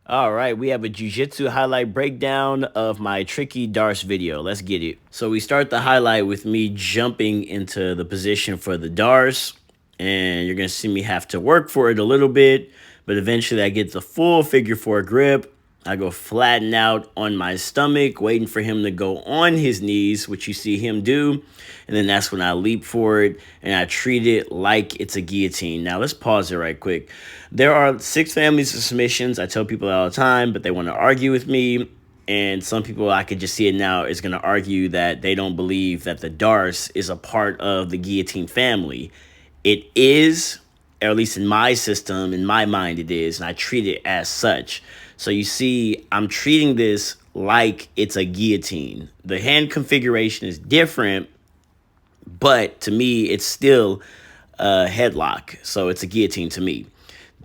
All right, we have a Jiu-Jitsu highlight breakdown of my tricky Darce video. Let's get it. So we start the highlight with me jumping into the position for the Darce, and you're going to see me have to work for it a little bit, but eventually I get the full figure four grip. I go flatten out on my stomach, waiting for him to go on his knees, which you see him do. And then that's when I leap for it and I treat it like it's a guillotine. Now, let's pause it right quick. There are 6 families of submissions. I tell people all the time, but they want to argue with me. And some people, I could just see it now, is going to argue that they don't believe that the Darce is a part of the guillotine family. It is, or at least in my system, in my mind it is, and I treat it as such. So you see, I'm treating this like it's a guillotine. The hand configuration is different, but to me, it's still a headlock. So it's a guillotine to me.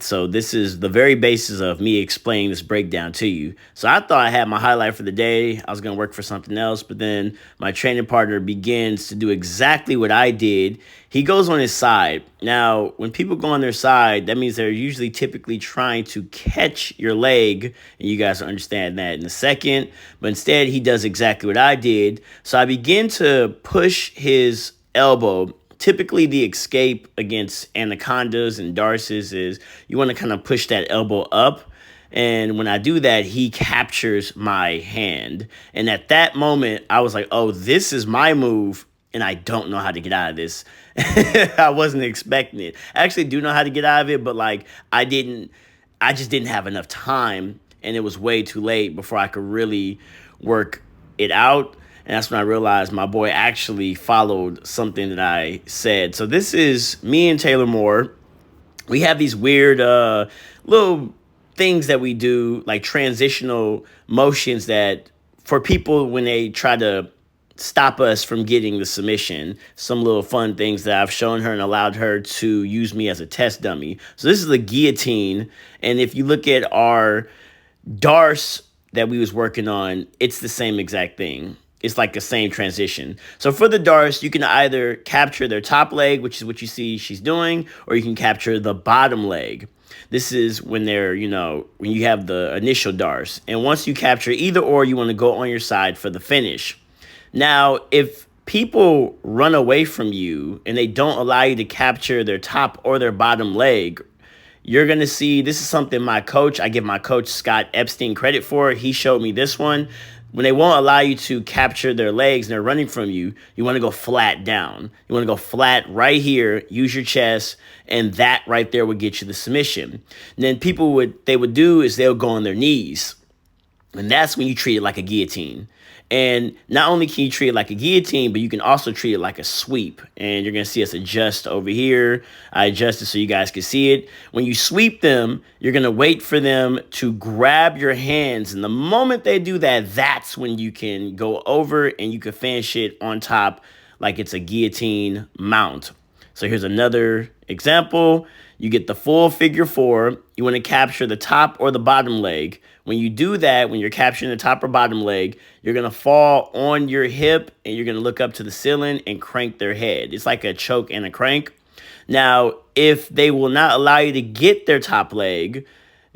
So this is the very basis of me explaining this breakdown to you. So I thought I had my highlight for the day. I was going to work for something else, but then my training partner begins to do exactly what I did. He goes on his side. Now, when people go on their side, that means they're usually typically trying to catch your leg, and you guys will understand that in a second. But instead, he does exactly what I did. So I begin to push his elbow. Typically, the escape against anacondas and darces is you want to kind of push that elbow up. And when I do that, he captures my hand. And at that moment, I was like, oh, this is my move. And I don't know how to get out of this. I wasn't expecting it. I actually do know how to get out of it, but like I just didn't have enough time. And it was way too late before I could really work it out. And that's when I realized my boy actually followed something that I said. So this is me and Taylor Moore. We have these weird little things that we do, like transitional motions that for people when they try to stop us from getting the submission, some little fun things that I've shown her and allowed her to use me as a test dummy. So this is the guillotine. And if you look at our Darce that we was working on, it's the same exact thing. It's like the same transition. So for the Darce, you can either capture their top leg, which is what you see she's doing, or you can capture the bottom leg. This is when they're, when you have the initial Darce. And once you capture either or, you want to go on your side for the finish. Now, if people run away from you and they don't allow you to capture their top or their bottom leg, you're going to see, this is something I give my coach Scott Epstein credit for. He showed me this one. When they won't allow you to capture their legs and they're running from you, you want to go flat down. You want to go flat right here, use your chest, and that right there would get you the submission. And then they would do is they'll go on their knees. And that's when you treat it like a guillotine. And not only can you treat it like a guillotine, but you can also treat it like a sweep. And you're going to see us adjust over here. I adjusted so you guys can see it. When you sweep them, you're going to wait for them to grab your hands. And the moment they do that, that's when you can go over and you can finish it on top like it's a guillotine mount. So here's another example. You get the full figure four. You want to capture the top or the bottom leg. When you do that, when you're capturing the top or bottom leg, you're going to fall on your hip and you're going to look up to the ceiling and crank their head. It's like a choke and a crank. Now, if they will not allow you to get their top leg,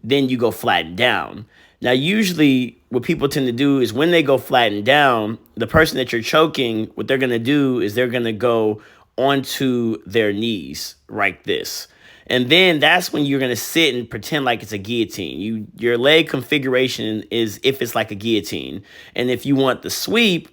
then you go flatten down. Now, usually what people tend to do is when they go flatten down, the person that you're choking, what they're going to do is they're going to go onto their knees like this. And then that's when you're going to sit and pretend like it's a guillotine. Your leg configuration is if it's like a guillotine. And if you want the sweep,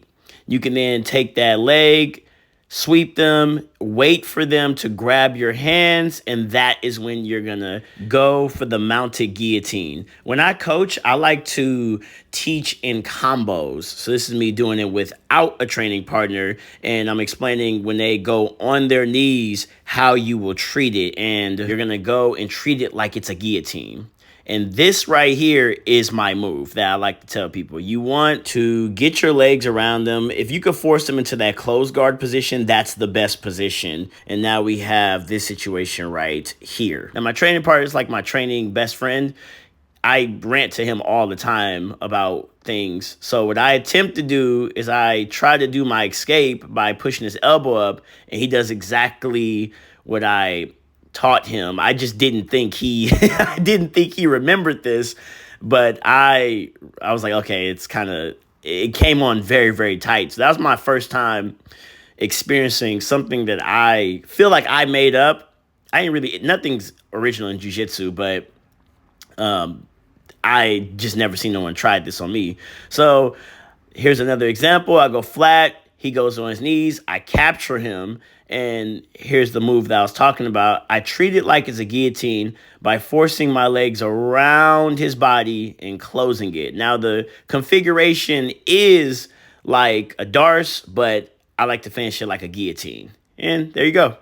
you can then take that leg, sweep them, wait for them to grab your hands, and that is when you're going to go for the mounted guillotine. When I coach, I like to teach in combos. So this is me doing it without a training partner, and I'm explaining when they go on their knees how you will treat it, and you're going to go and treat it like it's a guillotine. And this right here is my move that I like to tell people. You want to get your legs around them. If you could force them into that closed guard position, that's the best position. And now we have this situation right here. Now, my training partner is like my training best friend. I rant to him all the time about things. So what I attempt to do is I try to do my escape by pushing his elbow up, and he does exactly what I taught him. I just didn't think he I didn't think he remembered this But I was like, okay, it came on very, very tight. So that was my first time experiencing something that I feel like I made up. I ain't really, nothing's original in jiu-jitsu, but I just never seen no one tried this on me. So here's another example. I go flat. He goes on his knees. I capture him. And here's the move that I was talking about. I treat it like it's a guillotine by forcing my legs around his body and closing it. Now, the configuration is like a Darce, but I like to finish it like a guillotine. And there you go.